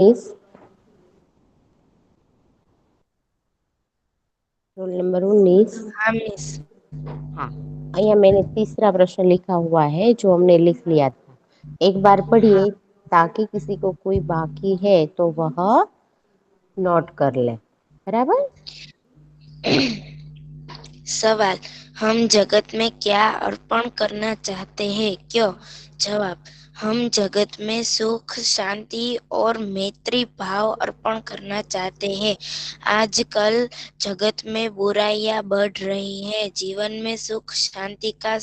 इस roll number 19। हाँ miss. हाँ, અહીંયા मैंने तीसरा प्रश्न लिखा हुआ है जो हमने लिख लिया था। एक बार हाँ। पढ़िए ताकि किसी को कोई बाकी है तो वह नोट कर ले। बराबर। सवाल, हम जगत में क्या अर्पण करना चाहते हैं? क्यों? जवाब, हम जगत में सुख, शांति और मैत्री भाव अर्पण करना चाहते हैं। आजकल जगत में बुराइयां बढ़ रही है, जीवन में सुख शांति का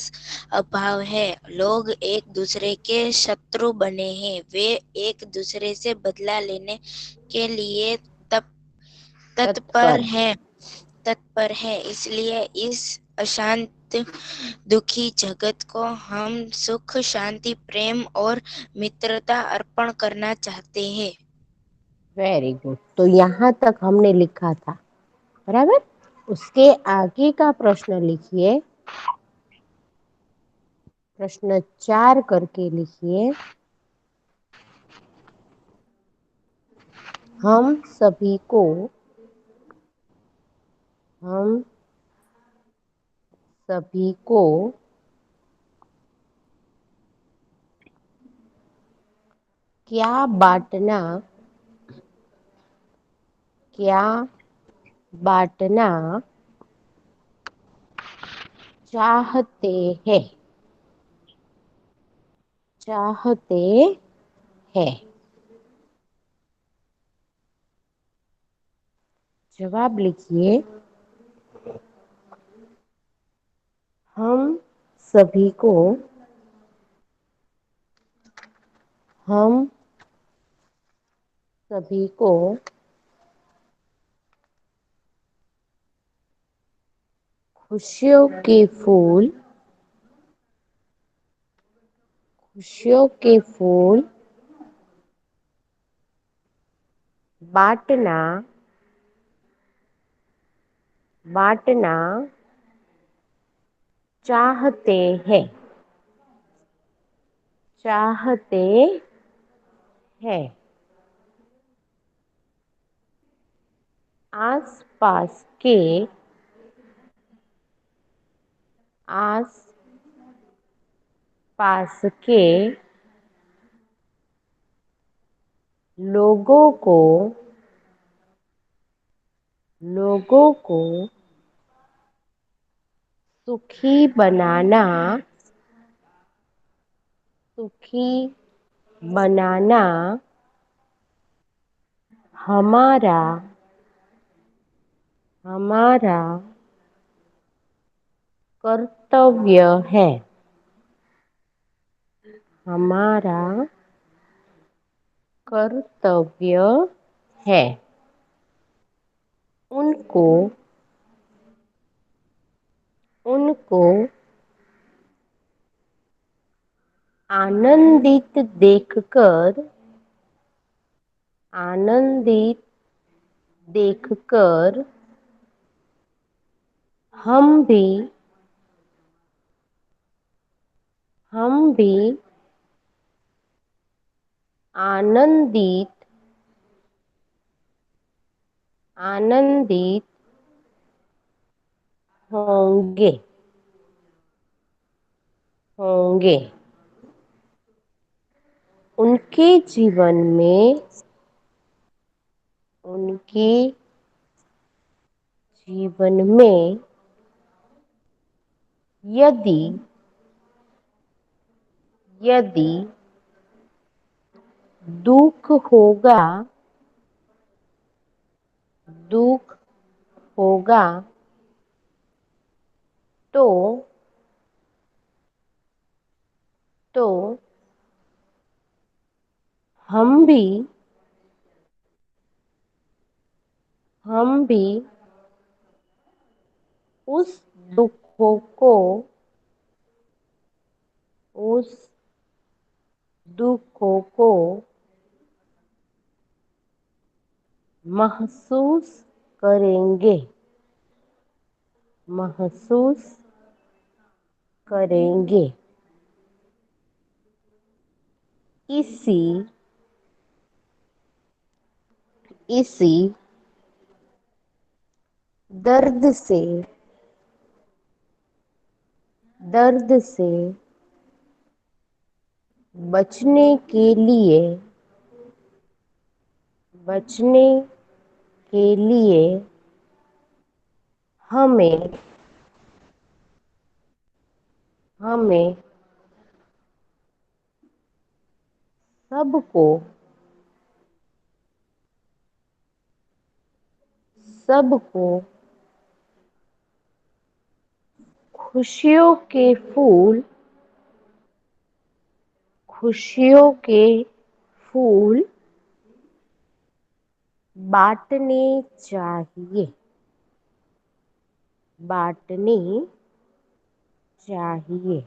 अभाव है, लोग एक दूसरे के शत्रु बने हैं, वे एक दूसरे से बदला लेने के लिए तत्पर तत्पर। हैं तत्पर है। इसलिए इस अशांत दुखी जगत को हम सुख शांति प्रेम और मित्रता अर्पण करना चाहते हैं। Very good. तो यहाँ तक हमने लिखा था। बराबर। उसके आगे का प्रश्न लिखिए। प्रश्न 4 करके लिखिए। हम सभी को हम सभी को क्या बांटना क्या बांटना चाहते हैं चाहते हैं। जवाब लिखिए। हम सभी को हम सभी को खुशियों के फूल खुशियों के फूल बांटना बांटना चाहते हैं चाहते हैं। आसपास के आस पास के लोगों को सुखी बनाना सुखी बनाना हमारा हमारा कर्तव्य है। हमारा कर्तव्य है। उनको उनको आनंदित देखकर आनंदित देखकर हम भी हम भी आनंदित आनंदित होंगे होंगे। उनके जीवन में उनके जीवन में यदि यदि दुख होगा दुख होगा तो तो हम भी हम भी उस दुखों को उस दुखों को महसूस करेंगे महसूस करेंगे। इसी इसी दर्द से बचने बचने के लिए हमें हमें सबको सबको खुशियों के फूल खुशियों के फूल बांटने चाहिए बांटने चाहिए।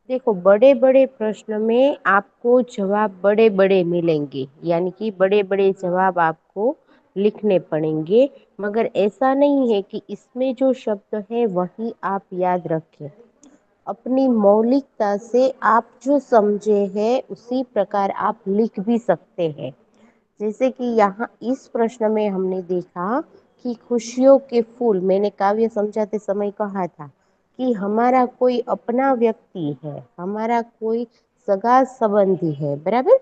देखो, बड़े बड़े प्रश्न में आपको जवाब बड़े बड़े मिलेंगे, यानी कि बड़े बड़े जवाब आपको लिखने पड़ेंगे, मगर ऐसा नहीं है कि इसमें जो शब्द है वही आप याद रखें। अपनी मौलिकता से आप जो समझे हैं उसी प्रकार आप लिख भी सकते हैं। जैसे कि यहाँ इस प्रश्न में हमने देखा कि खुशियों के फूल, मैंने काव्य समझाते समय कहा था कि हमारा कोई अपना व्यक्ति है, हमारा कोई सगा संबंधी है, बराबर।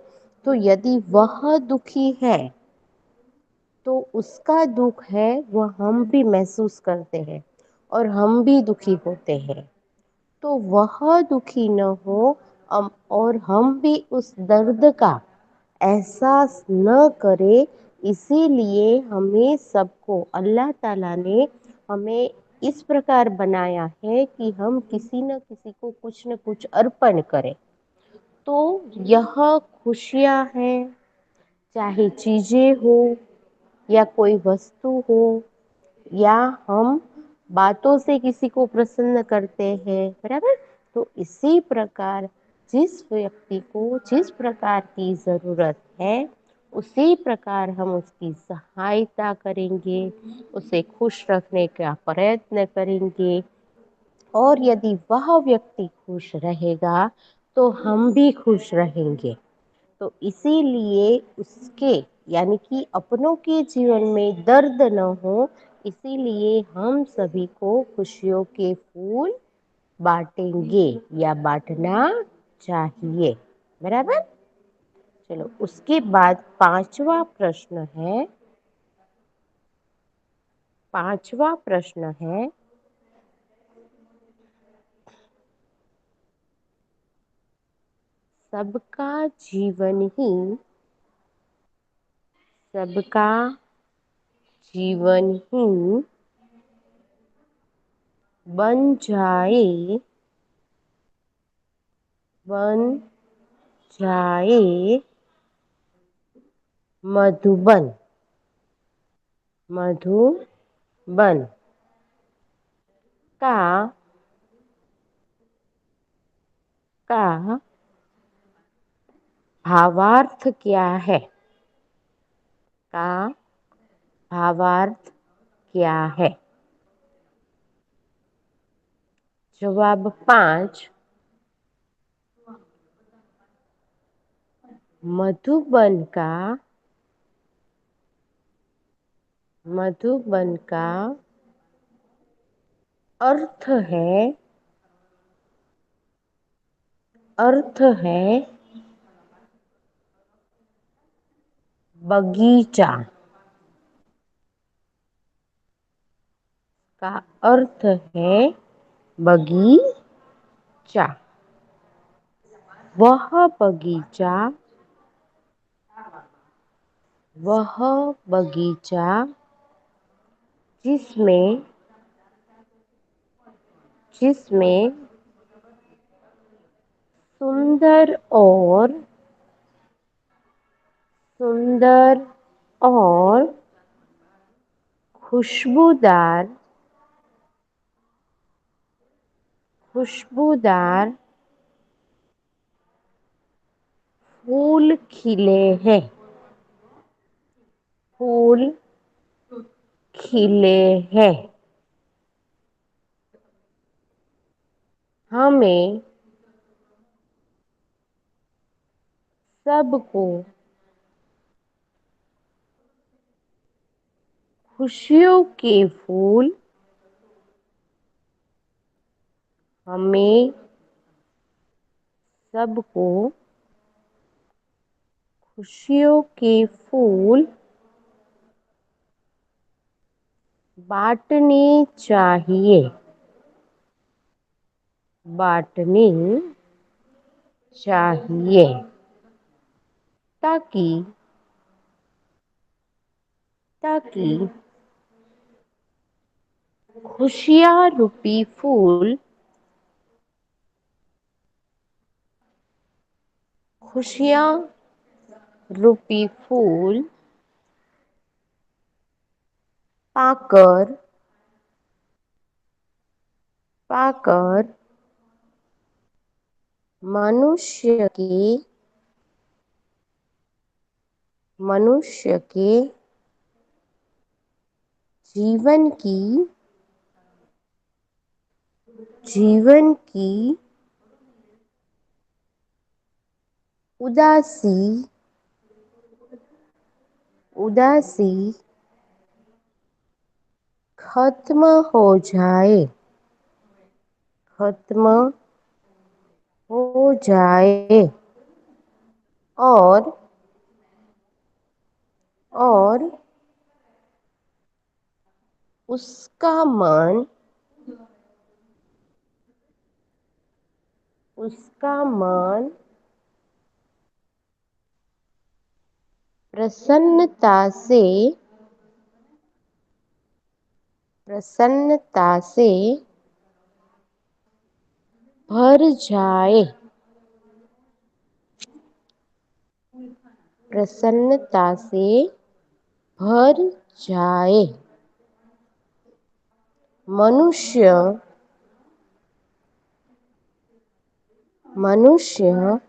तो यदि वह दुखी है तो उसका दुख है वह हम भी महसूस करते हैं और हम भी दुखी होते हैं। तो वह दुखी न हो और हम भी उस दर्द का एहसास न करें, इसीलिए हमें सबको अल्लाह ताला ने हमें इस प्रकार बनाया है कि हम किसी न किसी को कुछ न कुछ अर्पण करें। तो यह खुशियाँ हैं, चाहे चीज़ें हो या कोई वस्तु हो, या हम बातों से किसी को प्रसन्न करते हैं, बराबर। तो इसी प्रकार जिस व्यक्ति को जिस प्रकार की ज़रूरत है उसी प्रकार हम उसकी सहायता करेंगे, उसे खुश रखने का प्रयत्न करेंगे, और यदि वह व्यक्ति खुश रहेगा तो हम भी खुश रहेंगे। तो इसीलिए उसके, यानी कि अपनों के जीवन में दर्द न हो, इसीलिए हम सभी को खुशियों के फूल बांटेंगे या बांटना चाहिए, बराबर। चलो, उसके बाद पांचवा प्रश्न है सबका जीवन ही सबका जीवन ही बन जाए बन जाए मधुबन मधुबन का का भावार्थ क्या है? का भावार्थ क्या है? जवाब 5। मधुबन का अर्थ है बगीचा। का अर्थ है बगीचा। वह बगीचा वह बगीचा जिसमें जिसमें सुंदर सुंदर और खुशबूदार खुशबूदार फूल खिले हैं फूल खिले हैं। हमें सबको खुशियों के फूल हमें सबको खुशियों के फूल बांटने चाहिए। बांटने चाहिए ताकि ताकि खुशियाँ रूपी फूल खुशियाँ रूपी फूल पाकर पाकर मनुष्य के मनुष्य के जीवन की जीवन की उदासी उदासी खत्म हो जाए। खत्म हो जाए और और उसका मन उसका मन प्रसन्नता से प्रसन्नता से भर जाए। प्रसन्नता से भर जाए। मनुष्य मनुष्य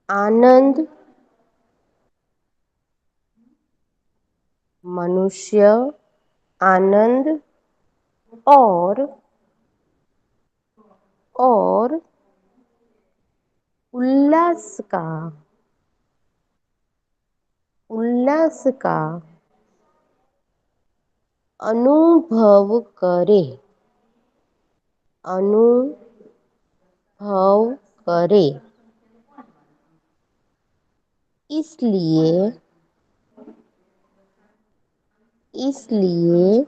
आनंद मनुष्य आनंद और और उल्लास का उल्लास का अनुभव करे। अनुभव करे। इसलिए इसलिए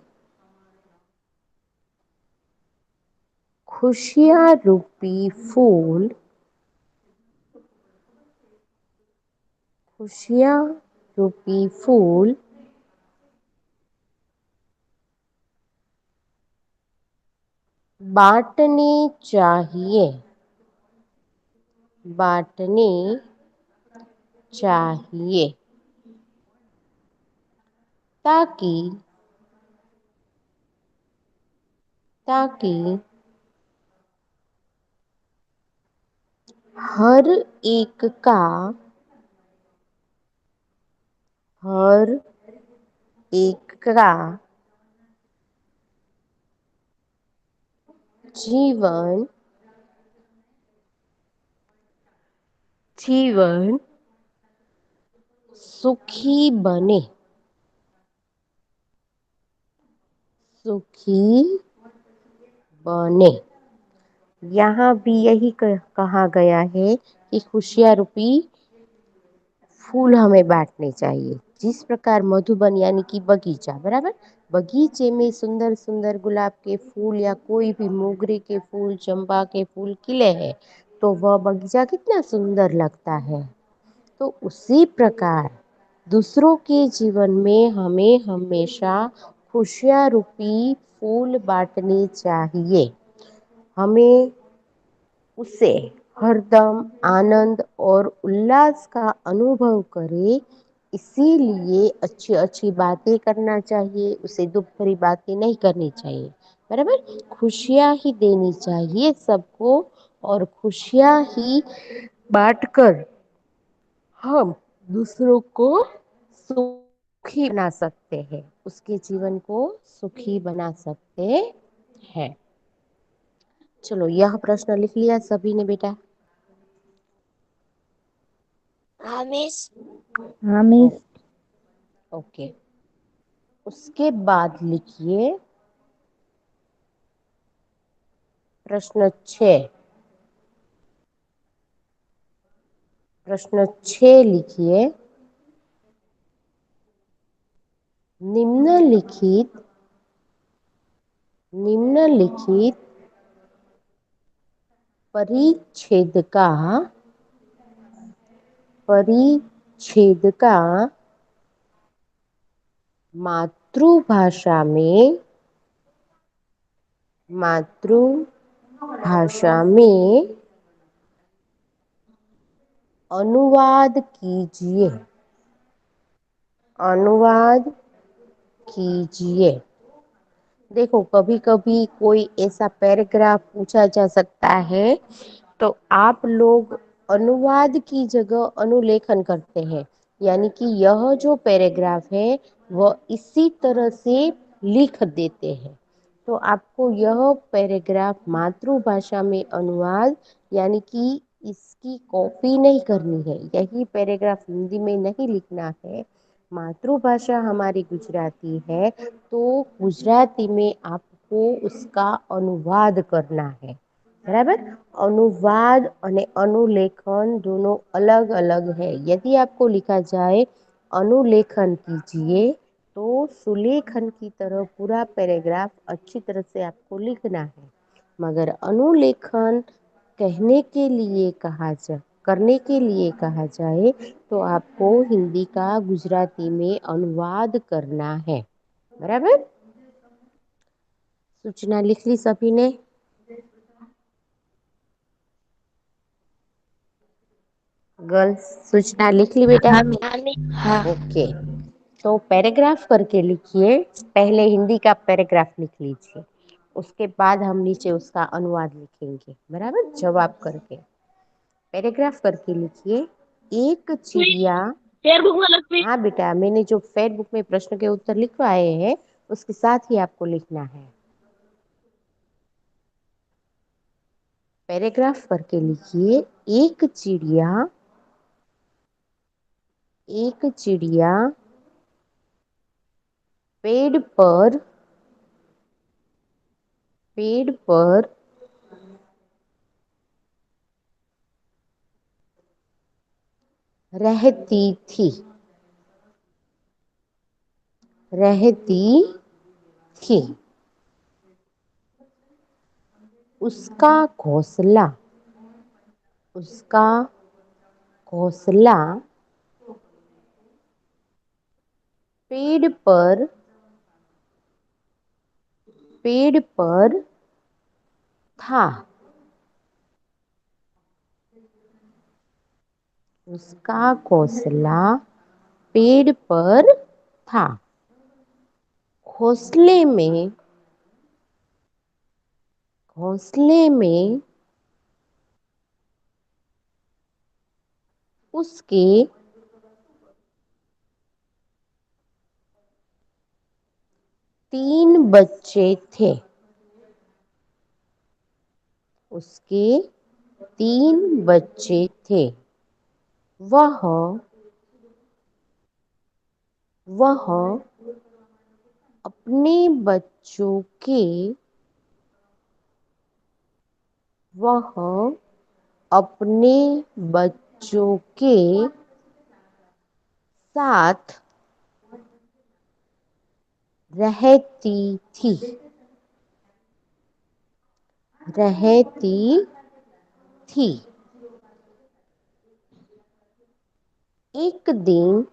खुशियाँ रूपी फूल खुशियाँ रूपी फूल बांटने चाहिए। बांटने चाहिए ताकि ताकि हर एक का हर एक का जीवन जीवन सुखी बने। सुखी बने। यहाँ भी यही कहा गया है कि खुशियाँ रूपी फूल हमें बांटने चाहिए। जिस प्रकार मधुबन यानी कि बगीचा, बराबर, बगीचे में सुंदर सुंदर गुलाब के फूल या कोई भी मोगरे के फूल, चंपा के फूल खिले हैं तो वह बगीचा कितना सुंदर लगता है। तो उसी प्रकार दूसरों के जीवन में हमें हमेशा खुशियाँ रूपी फूल बांटने चाहिए। हमें उसे हरदम आनंद और उल्लास का अनुभव करे। इसीलिए अच्छी अच्छी बातें करना चाहिए, उसे दुख भरी बातें नहीं करनी चाहिए। बराबर, खुशियाँ ही देनी चाहिए सबको और खुशियाँ ही बांटकर हम दूसरों को सुखी बना सकते हैं, उसके जीवन को सुखी बना सकते हैं। चलो, यह प्रश्न लिख लिया सभी ने बेटा? हाँ मिस। हाँ मिस। ओके। उसके बाद लिखिए प्रश्न 6। प्रश्न 6 लिखिए, निम्नलिखित परिच्छेद का मातृभाषा में अनुवाद कीजिए। देखो, कभी कभी कोई ऐसा पैराग्राफ पूछा जा सकता है तो आप लोग अनुवाद की जगह अनुलेखन करते हैं, यानी कि यह जो पैराग्राफ है वह इसी तरह से लिख देते हैं। तो आपको यह पैराग्राफ मातृभाषा में अनुवाद यानी कि इसकी कॉपी नहीं करनी है, यही पैराग्राफ हिंदी में नहीं लिखना है। मातृभाषा हमारी गुजराती है तो गुजराती में आपको उसका अनुवाद करना है, बराबर। अनुवाद અને अनुलेखन दोनों अलग अलग है। यदि आपको लिखा जाए अनुलेखन कीजिए तो सुलेखन की तरह पूरा पैराग्राफ अच्छी तरह से आपको लिखना है, मगर अनुलेखन करने के लिए कहा जाए तो आपको हिंदी का गुजराती में अनुवाद करना है, बराबर। सूचना लिख ली सभी ने? गर्ल्स, सूचना लिख ली बेटा? हाँ मिस। हाँ। ओके, तो पैराग्राफ करके लिखिए। पहले हिंदी का पैराग्राफ लिख लीजिए, उसके बाद हम नीचे उसका अनुवाद लिखेंगे, बराबर। जवाब करके पैराग्राफ करके लिखिए। एक चिड़िया। हाँ बेटा, मैंने जो फेसबुक में प्रश्न के उत्तर लिखवाए हैं उसके साथ ही आपको लिखना है। पैराग्राफ करके लिखिए, एक चिड़िया पेड़ पर रहती थी। उसका घोंसला पेड़ पर था। उसका घोंसला पेड़ पर था। घोंसले में उसके 3 बच्चे थे। उसके 3 बच्चे थे। वह वह अपने बच्चों के वह अपने बच्चों के साथ रहती थी। एक दिन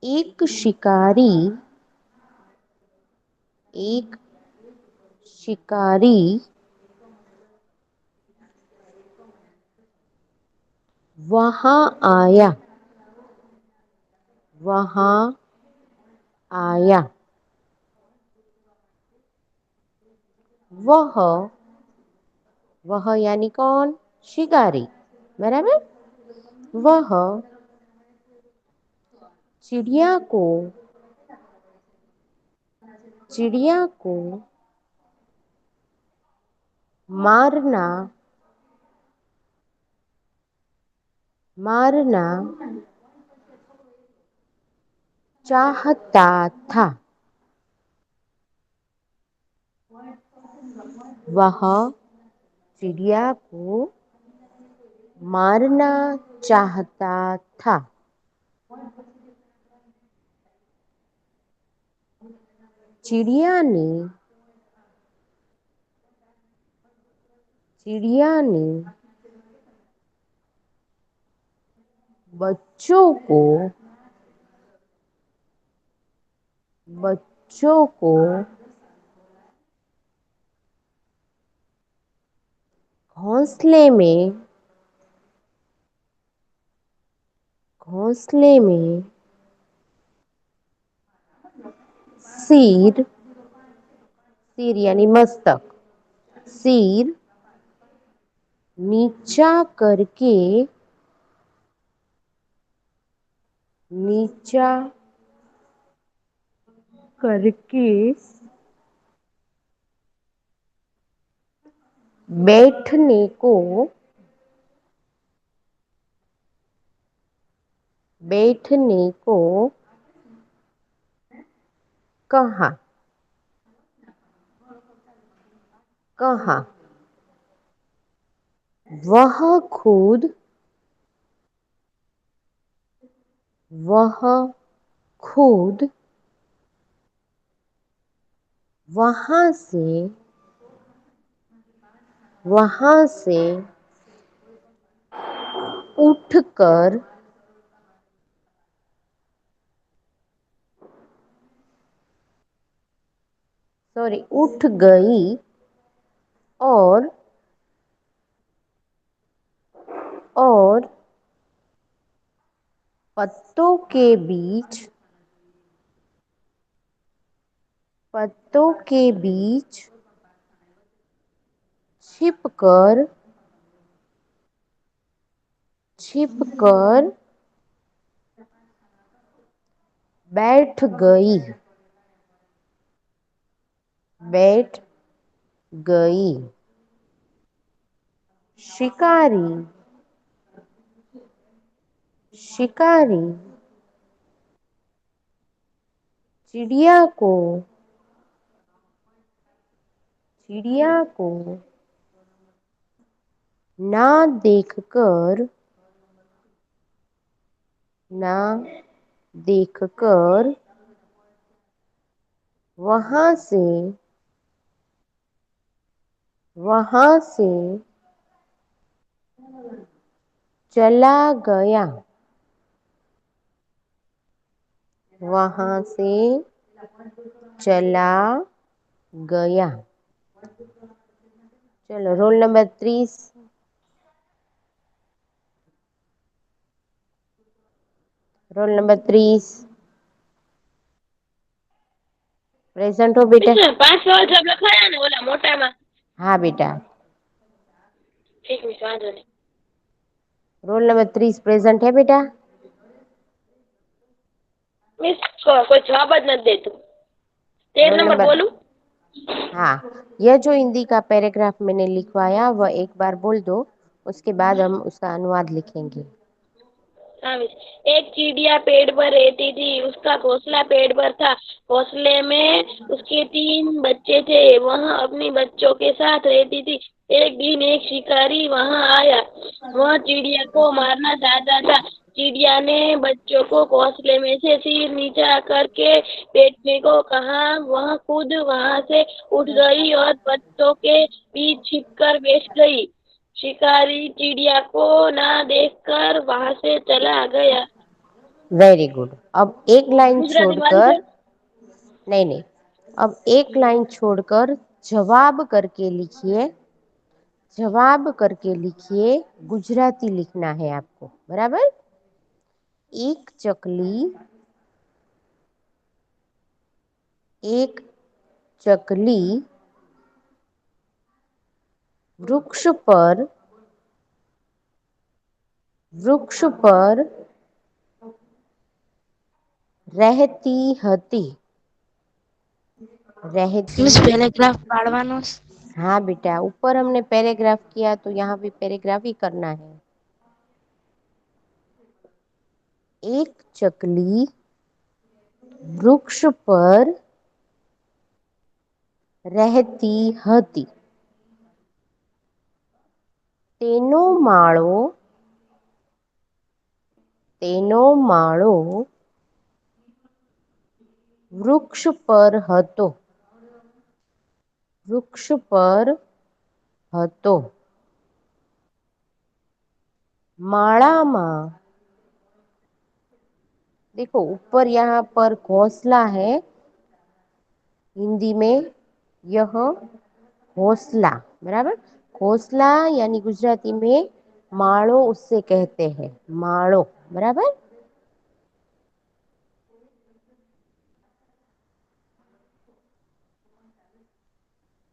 एक शिकारी वहां आया। वह यानी कौन? शिकारी, बराबर। वह चिड़िया को मारना मारना चाहता था। वह चिड़िया को मारना चाहता था। चिड़िया ने बच्चों को बच्चों को घोंसले में सिर सिर यानी मस्तक, सिर नीचा करके नीचा करके बैठने को बैठने को कहा कहा। वह खुद वह खुद वहां से उठकर उठ गई और और पत्तों के बीच पत्तों के बीच छिपकर छिपकर बैठ गई बैठ गई। शिकारी शिकारी चिड़िया को चिड़िया को ना देखकर ना देखकर वहां से चला गया वहां से चला गया। चलो roll number 30। Roll number 30 present હો બેટા। મિસ 5 જવાબ લખાયા ને ઓલા મોટામાં? હા બેટા। ઠીક મિસ, વાંધો નહીં। रोल नंबर 30 प्रेजेंट है बेटा। મિસ કોઈ જવાબ જ નથી દેતું। 13 रोल નંબર नंबर બોલું? हाँ, यह जो हिंदी का पैराग्राफ मैंने लिखवाया वह एक बार बोल दो, उसके बाद हम उसका अनुवाद लिखेंगे। हाँ मिस। एक चिड़िया पेड़ पर रहती थी, उसका घोंसला पेड़ पर था। घोंसले में उसके 3 बच्चे थे। वह अपनी बच्चों के साथ रहती थी। एक दिन एक शिकारी वहां आया। वह चिड़िया को मारना चाहता था। चिड़िया ने बच्चों को घोंसले में से सिर नीचा करके बैठने को कहा। वह खुद वहां से उठ गई और पत्तों के बीच छिपकर बैठ गई। शिकारी चिड़िया को ना देखकर वहां से चला गया। Very good. अब एक लाइन गुजराती वाली छोड़कर, है। नहीं नहीं, अब एक लाइन छोड़कर जवाब करके लिखिए। जवाब करके लिखिए, गुजराती लिखना है आपको, बराबर। एक चकली एक चकली वृक्ष पर रहती હતી मिस रहती। पैराग्राफ पाड़वानो स? हाँ बेटा, ऊपर हमने पैराग्राफ किया तो यहाँ भी पैराग्राफ ही करना है। એક ચકલી વૃક્ષ પર રહેતી હતી. તેનો માળો વૃક્ષ પર હતો. माળામાં देखो ऊपर यहाँ पर घोंसला है, हिंदी में यह घोंसला, बराबर। घोंसला यानी गुजराती में माळो उससे कहते हैं, माळो, बराबर।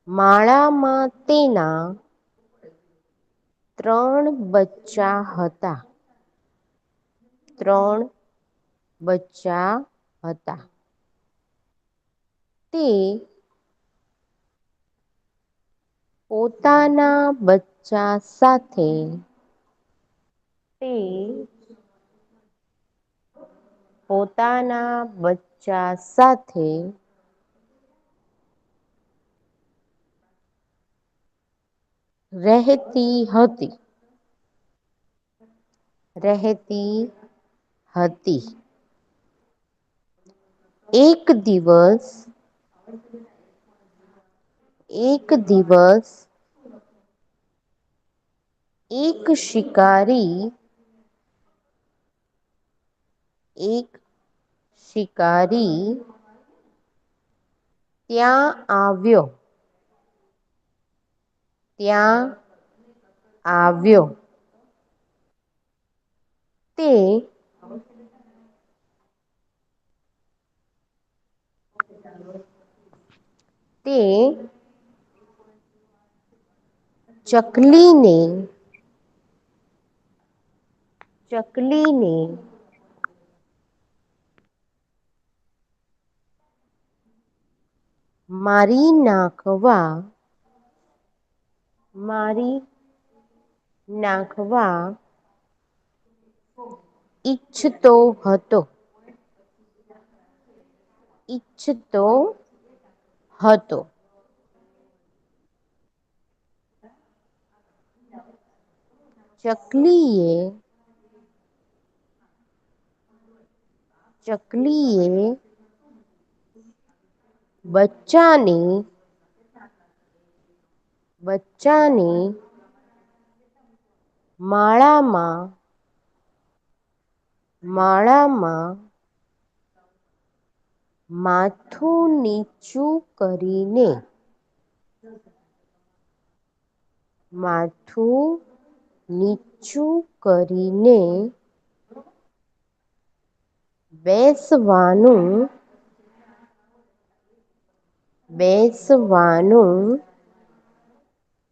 માળામાં તેના 3 બચ્ચા હતા. 3 બચ્ચા હતા. તે પોતાના બચ્ચા સાથે રહેતી હતી. એક દિવસ એક શિકારી ત્યાં આવ્યો. તે ચકલીને મારી નાખવા ઈચ્છતો હતો. ચકલીએ બચ્ચાને માળામાં માથું નીચું કરીને બેસવાનું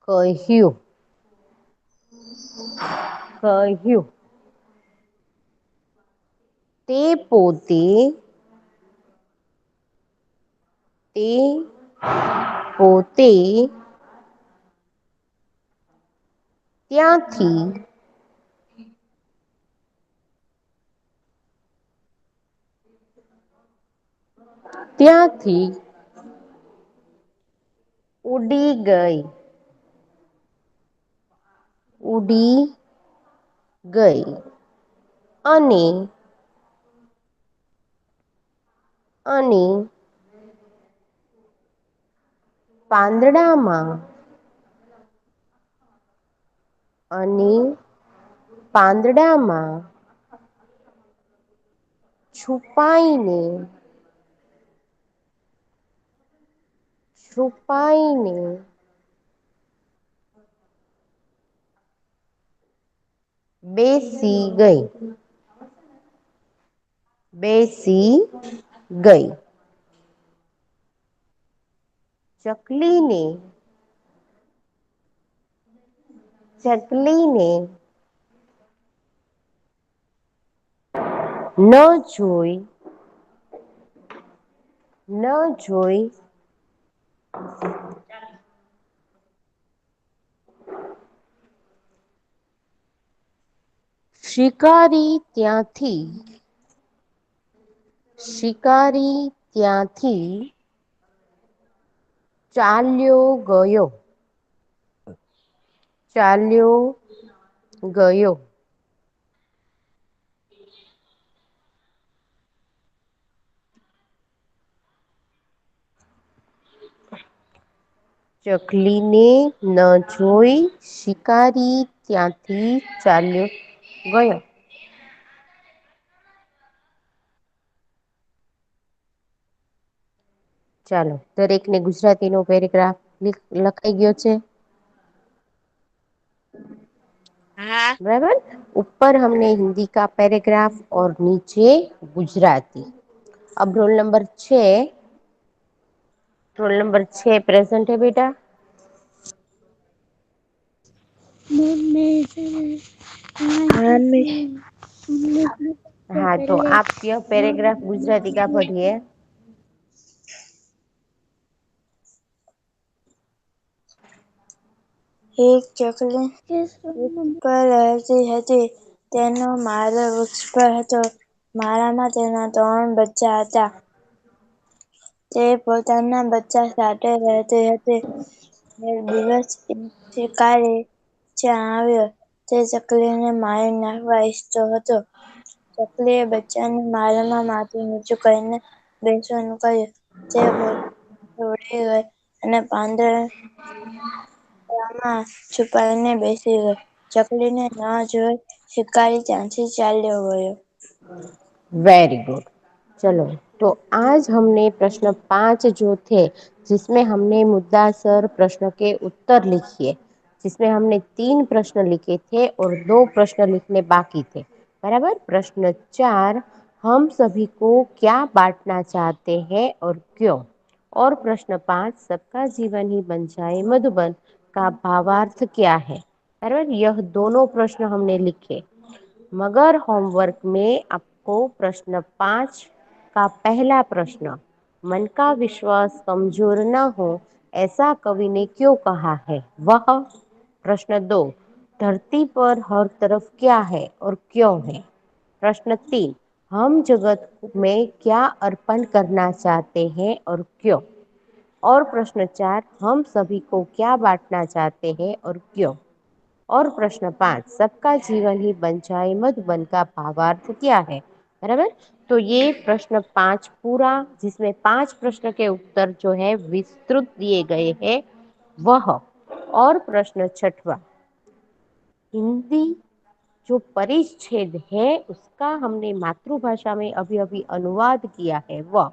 કહ્યું. તે પોતે ત્યાંથી ઉડી ગઈ અને પાંદડામાં છુપાઈને બેસી ગઈ. ચકલીને ન જોઈ શિકારી ત્યાંથી શિકારી ત્યાંથી ચાલ્યો ગયો. ચાલ્યો ગયો. ચકલીને ન જોઈ શિકારી ત્યાંથી ચાલ્યો ગયો. ચાલો, દરેકને ગુજરાતીનો પેરેગ્રાફ લખાઈ ગયો છે. हाँ। बराबर। ऊपर हमने हिंदी का पैराग्राफ और नीचे गुजराती। अब roll number 6, roll number 6 present है बेटा। हाँ, तो आप यह पैराग्राफ गुजराती का पढ़िए। એક ચકલી પર રહેતી હતી. તેનો માળો વૃક્ષ પર હતો. માળામાં તેના 3 બચ્ચાં હતા. તે પોતાના બચ્ચાં સાથે રહેતી હતી. એક દિવસ એક શિકારી ત્યાં આવ્યો. તે ચકલીને મારી નાખવા ઈચ્છતો હતો. ચકલીએ બચ્ચાંને માળામાં માથું નીચું કરીને બેસવાનું કહ્યું. તે પોતે ઉડી ગઈ અને પાંદડામાં છુપાઈને બેસી ગઈ. ચકલીને ન જોઈ શિકારી ત્યાંથી ચાલ્યો गयो। Very good. चलो, तो आज हमने प्रश्न 5 जो थे, जिसमें हमने मुद्दासर प्रश्न के उत्तर लिखिए, जिसमें हमने 3 प्रश्न लिखे थे और 2 प्रश्न लिखने बाकी थे। बराबर। प्रश्न 4, हम सभी को क्या बांटना चाहते हैं और क्यों। और प्रश्न 5, सबका जीवन ही बन जाए मधुबन का भावार्थ क्या है। बराबर। यह दोनों प्रश्न हमने लिखे, मगर होमवर्क में आपको प्रश्न 5 का पहला प्रश्न, मन का विश्वास कमजोर न हो ऐसा कवि ने क्यों कहा है, वह। प्रश्न 2, धरती पर हर तरफ क्या है और क्यों है। प्रश्न 3, हम जगत में क्या अर्पण करना चाहते हैं और क्यों। और प्रश्न 4, हम सभी को क्या बांटना चाहते हैं और क्यों। और प्रश्न 5, सबका जीवन ही बन जाए मधुबन का भावार्थ क्या है। बराबर। तो ये प्रश्न 5 पूरा, जिसमें 5 प्रश्न के उत्तर जो है विस्तृत दिए गए हैं वह। और प्रश्न 6वां, हिंदी जो परिच्छेद है उसका हमने मातृभाषा में अभी अभी अनुवाद किया है वह।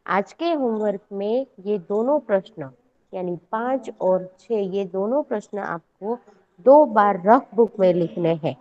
आज के होमवर्क में ये दोनों प्रश्न यानी 5 और 6 ये दोनों प्रश्न आपको 2 बार रफ बुक में लिखने हैं।